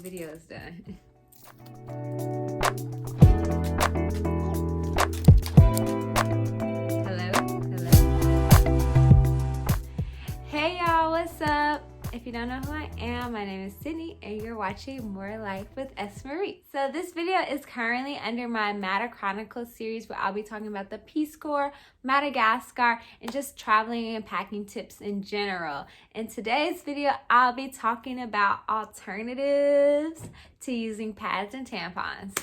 video is done. Hey y'all, what's up? If you don't know who I am, my name is Sydney and you're watching More Life with S. Marie. So this video is currently under my Madagascar series where I'll be talking about the Peace Corps, Madagascar, and just traveling and packing tips in general. In today's video, I'll be talking about alternatives to using pads and tampons.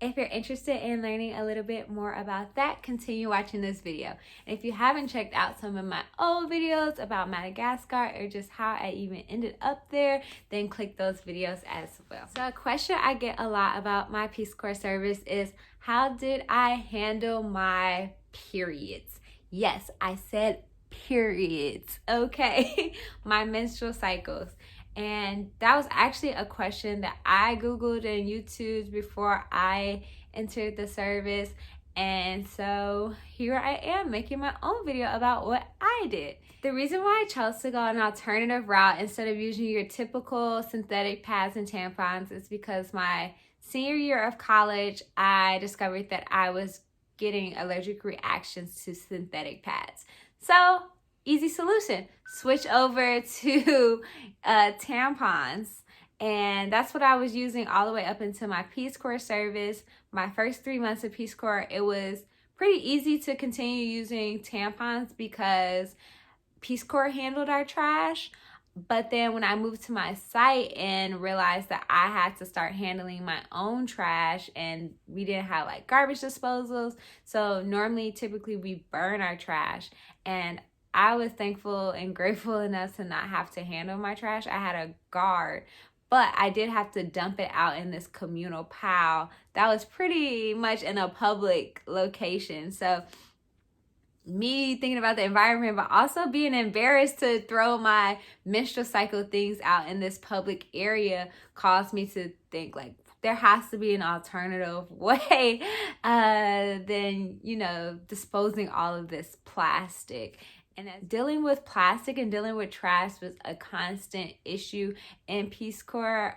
If you're interested in learning a little bit more about that, continue watching this video. And if you haven't checked out some of my old videos about Madagascar or just how I even ended up there, then click those videos as well. So a question I get a lot about my Peace Corps service is, how did I handle my periods? Yes, I said periods, okay? My menstrual cycles. And that was actually a question that I Googled and YouTubed before I entered the service. And so here I am making my own video about what I did. The reason why I chose to go an alternative route instead of using your typical synthetic pads and tampons is because my senior year of college, I discovered that I was getting allergic reactions to synthetic pads. So easy solution, switch over to tampons. And that's what I was using all the way up into my Peace Corps service. My first 3 months of Peace Corps, it was pretty easy to continue using tampons because Peace Corps handled our trash. But then when I moved to my site and realized that I had to start handling my own trash, and we didn't have like garbage disposals, so normally typically we burn our trash, and I was thankful and grateful enough to not have to handle my trash. I had a guard, but I did have to dump it out in this communal pile that was pretty much in a public location. So me thinking about the environment, but also being embarrassed to throw my menstrual cycle things out in this public area caused me to think, like, there has to be an alternative way than, disposing all of this plastic. And dealing with plastic and dealing with trash was a constant issue in Peace Corps.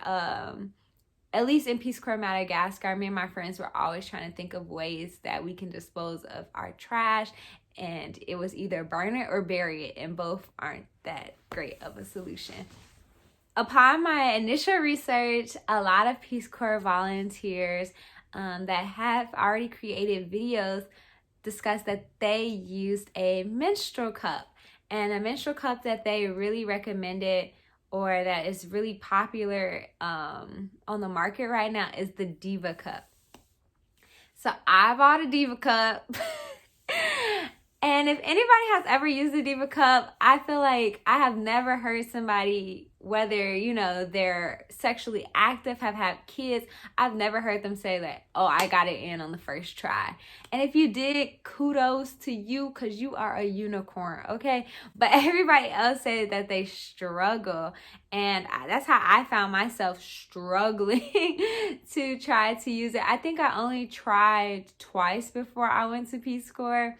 At least in Peace Corps Madagascar, me and my friends were always trying to think of ways that we can dispose of our trash. And it was either burn it or bury it, and both aren't that great of a solution. Upon my initial research, a lot of Peace Corps volunteers that have already created videos discussed that they used a menstrual cup. And a menstrual cup that they really recommended, or that is really popular on the market right now, is the Diva Cup. So I bought a Diva Cup. And if anybody has ever used the Diva Cup, I feel like I have never heard somebody, whether, they're sexually active, have had kids, I've never heard them say that, oh, I got it in on the first try. And if you did, kudos to you, because you are a unicorn, okay? But everybody else said that they struggle. And that's how I found myself struggling to try to use it. I think I only tried twice before I went to Peace Corps.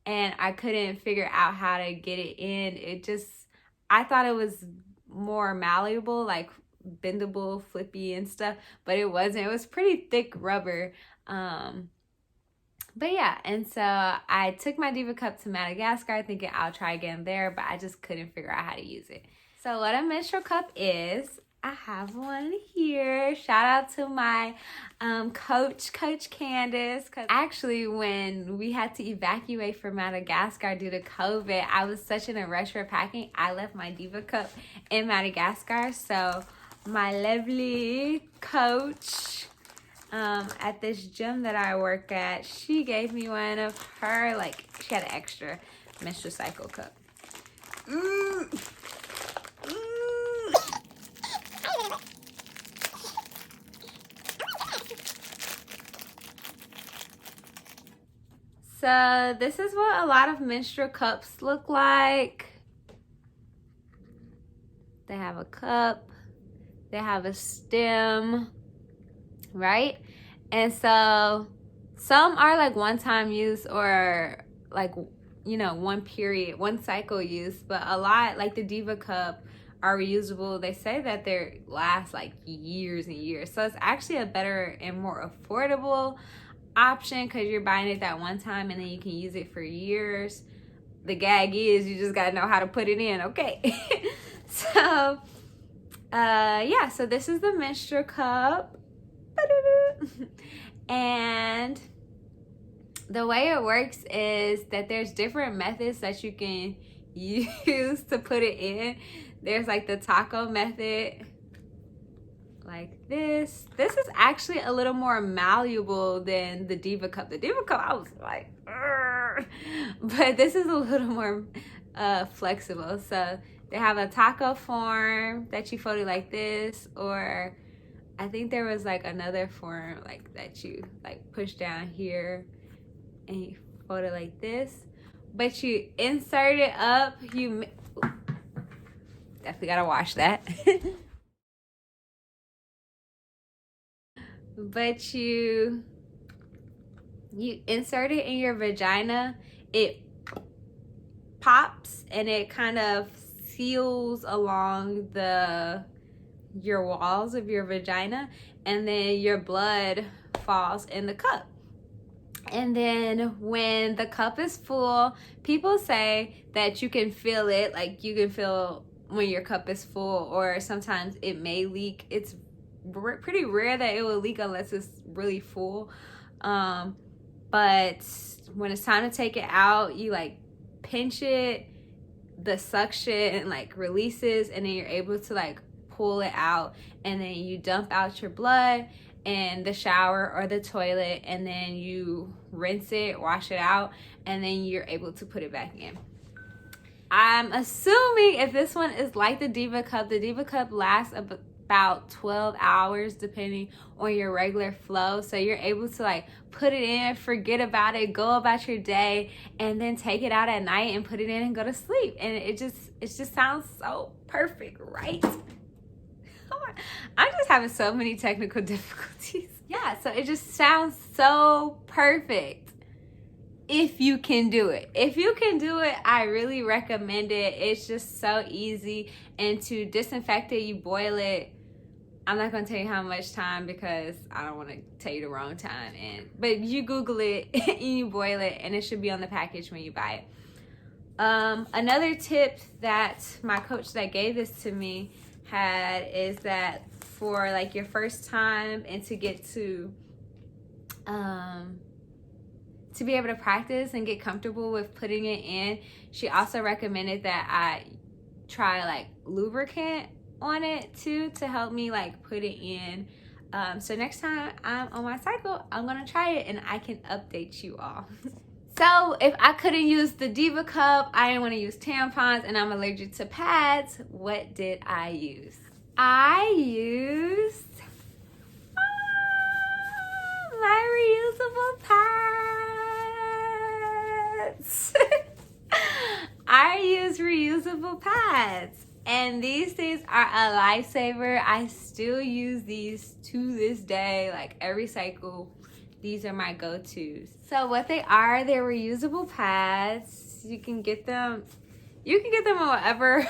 And I couldn't figure out how to get it in. I thought it was more malleable, like bendable, flippy and stuff, but it wasn't. It was pretty thick rubber. But yeah, and so I took my Diva Cup to Madagascar thinking I'll try again there, but I just couldn't figure out how to use it. So what a menstrual cup is, I have one here. Shout out to my Coach Candace. Cause actually, when we had to evacuate from Madagascar due to COVID, I was such in a rush for packing. I left my Diva Cup in Madagascar. So my lovely coach at this gym that I work at, she gave me one of her, she had an extra menstrual cycle cup. So this is what a lot of menstrual cups look like. They have a cup, they have a stem, right? And so some are like one-time use or one period, one cycle use, but a lot like the Diva Cup are reusable, they say that they last like years and years. So it's actually a better and more affordable option because you're buying it that one time and then you can use it for years. The gag is you just gotta know how to put it in, okay? So yeah, so this is the menstrual cup. And the way it works is that there's different methods that you can use to put it in. There's like the taco method, like this. This is actually a little more malleable than the Diva Cup. The Diva Cup, I was like, urgh. But this is a little more flexible. So they have a taco form that you fold it like this, or I think there was like another form like that you like push down here and you fold it like this. But you insert it up, you definitely gotta wash that. But you insert it in your vagina, it pops and it kind of seals along your walls of your vagina, and then your blood falls in the cup. And then when the cup is full, people say that you can feel it, like you can feel when your cup is full, or sometimes it may leak. It's pretty rare that it will leak unless it's really full. But when it's time to take it out, you like pinch it, the suction like releases, and then you're able to like pull it out, and then you dump out your blood in the shower or the toilet, and then you rinse it, wash it out, and then you're able to put it back in. I'm assuming if this one is like the Diva Cup lasts about 12 hours depending on your regular flow. So you're able to like put it in, forget about it, go about your day, and then take it out at night and put it in and go to sleep. And it just sounds so perfect, right? I'm just having so many technical difficulties. Yeah, so it just sounds so perfect if you can do it. If you can do it, I really recommend it. It's just so easy. And to disinfect it, you boil it. I'm not going to tell you how much time because I don't want to tell you the wrong time. But you Google it and you boil it, and it should be on the package when you buy it. Another tip that my coach that gave this to me had is that for like your first time and to get to be able to practice and get comfortable with putting it in, she also recommended that I try like lubricant on it too to help me like put it in. So next time I'm on my cycle, I'm gonna try it and I can update you all. So if I couldn't use the Diva Cup, I didn't want to use tampons, and I'm allergic to pads, what did I use? I used my reusable pads. I use reusable pads, and these things are a lifesaver. I still use these to this day, like every cycle. These are my go-tos. So what they are, they're reusable pads. You can get them in whatever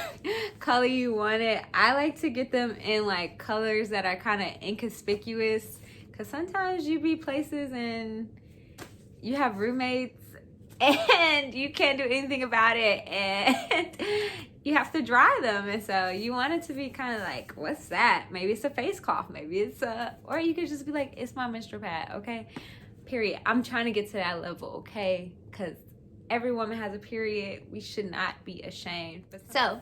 color you want it. I like to get them in like colors that are kind of inconspicuous, because sometimes you be places and you have roommates and you can't do anything about it, and you have to dry them, and so you want it to be kind of like, what's that? Maybe it's a face cloth, maybe it's or you could just be like, it's my menstrual pad, okay? Period. I'm trying to get to that level, okay? Because every woman has a period. We should not be ashamed. But so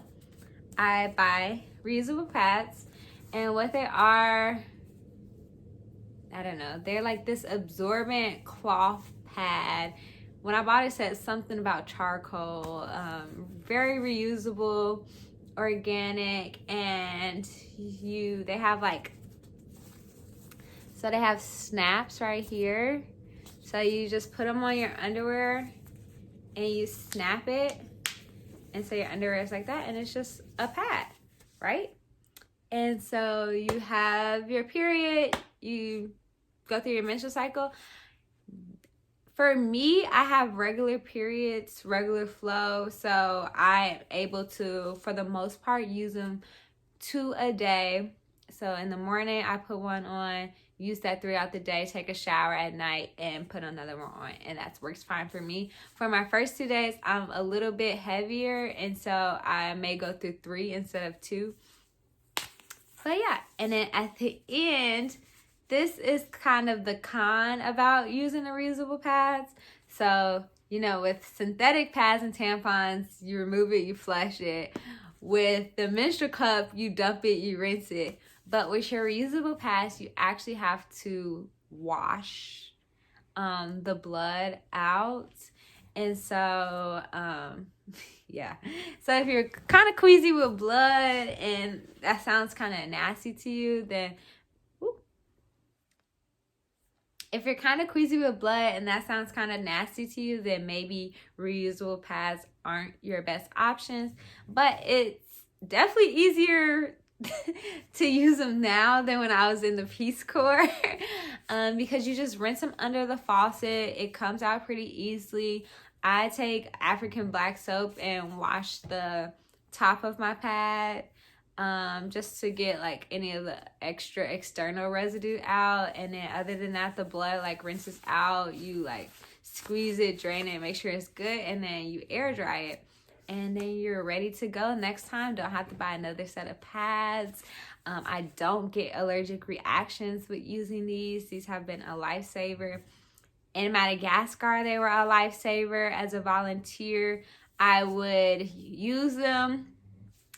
I buy reusable pads, and what they are, I don't know, they're like this absorbent cloth pad. When I bought it, it said something about charcoal, very reusable, organic, and they have like, so they have snaps right here. So you just put them on your underwear and you snap it, and so your underwear is like that, and it's just a pad, right? And so you have your period, you go through your menstrual cycle. For me, I have regular periods, regular flow, so I'm able to, for the most part, use them 2 a day. So in the morning, I put one on, use that throughout the day, take a shower at night, and put another one on. And that works fine for me. For my first 2 days, I'm a little bit heavier, and so I may go through 3 instead of 2. But yeah, and then at the end, this is kind of the con about using the reusable pads. So, you know, with synthetic pads and tampons, you remove it, you flush it. With the menstrual cup, you dump it, you rinse it. But with your reusable pads, you actually have to wash the blood out. And so, yeah. So if you're kind of queasy with blood and that sounds kind of nasty to you, then if you're kind of queasy with blood and that sounds kind of nasty to you, then maybe reusable pads aren't your best options. But it's definitely easier to use them now than when I was in the Peace Corps because you just rinse them under the faucet. It comes out pretty easily. I take African black soap and wash the top of my pad just to get like any of the extra external residue out. And then other than that, the blood like rinses out. You like squeeze it, drain it, make sure it's good, and then you air dry it. And then you're ready to go next time. Don't have to buy another set of pads. I don't get allergic reactions with using these. These have been a lifesaver. In Madagascar, they were a lifesaver. As a volunteer, I would use them,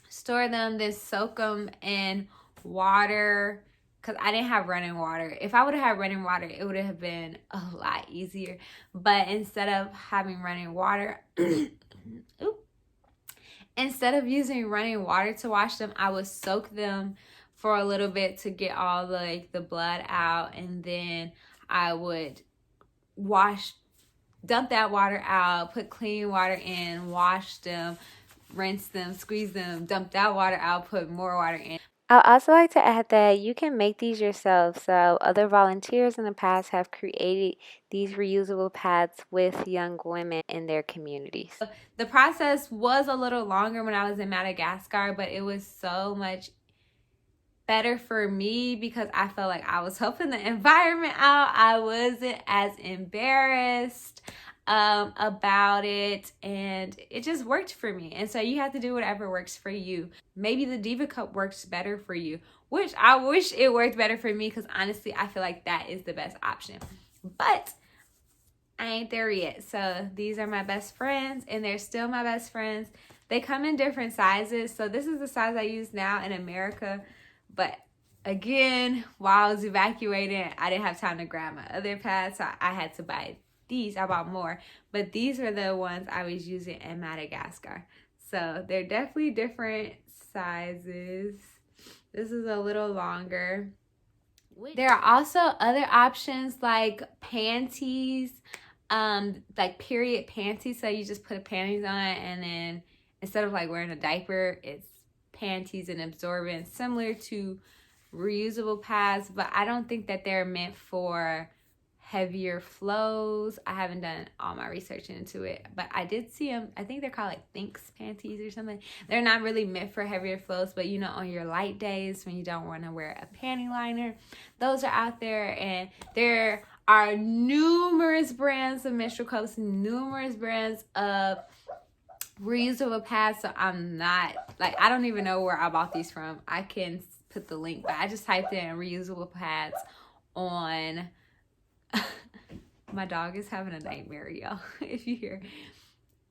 store them, then soak them in water because I didn't have running water. If I would have had running water, it would have been a lot easier. But instead of having running water, instead of using running water to wash them, I would soak them for a little bit to get all the blood out, and then I would dump that water out, put clean water in, wash them, rinse them, squeeze them, dump that water out, put more water in. I'd also like to add that you can make these yourself. So other volunteers in the past have created these reusable pads with young women in their communities. The process was a little longer when I was in Madagascar, but it was so much better for me because I felt like I was helping the environment out. I wasn't as embarrassed about it, and it just worked for me. And so you have to do whatever works for you. Maybe the Diva Cup works better for you, which I wish it worked better for me because honestly I feel like that is the best option, but I ain't there yet. So these are my best friends, and they're still my best friends. They come in different sizes. So this is the size I use now in America, but again, while I was evacuating, I didn't have time to grab my other pads, so I had to buy these. I bought more, but these are the ones I was using in Madagascar. So they're definitely different sizes. This is a little longer. There are also other options like panties, like period panties. So you just put panties on, and then instead of like wearing a diaper, it's panties and absorbent, similar to reusable pads, but I don't think that they're meant for heavier flows. I haven't done all my research into it, but I did see them. I think they're called like Thinks panties or something. They're not really meant for heavier flows, but you know, on your light days when you don't want to wear a panty liner, those are out there. And there are numerous brands of menstrual cups, numerous brands of reusable pads. So I'm not like, I don't even know where I bought these from. I can put the link, but I just typed in reusable pads on my dog is having a nightmare, y'all, if you hear.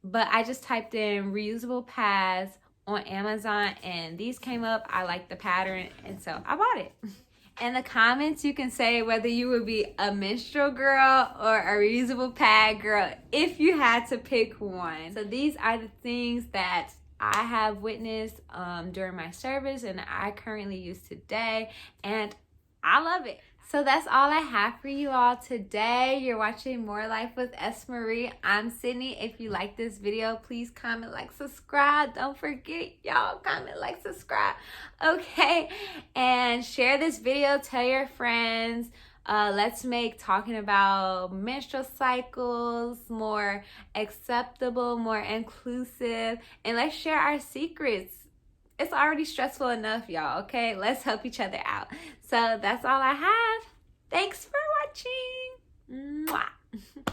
But I just typed in reusable pads on Amazon, and these came up. I like the pattern, and so I bought it. In the comments, you can say whether you would be a menstrual girl or a reusable pad girl if you had to pick one. So these are the things that I have witnessed during my service, and I currently use today, and I love it. So that's all I have for you all today. You're watching More Life with S. Marie. I'm Sydney. If you like this video, please comment, like, subscribe. Don't forget, y'all, comment, like, subscribe. Okay? And share this video. Tell your friends. Let's make talking about menstrual cycles more acceptable, more inclusive. And let's share our secrets. it's already stressful enough, y'all, okay? Let's help each other out. So that's all I have. Thanks for watching. Mwah.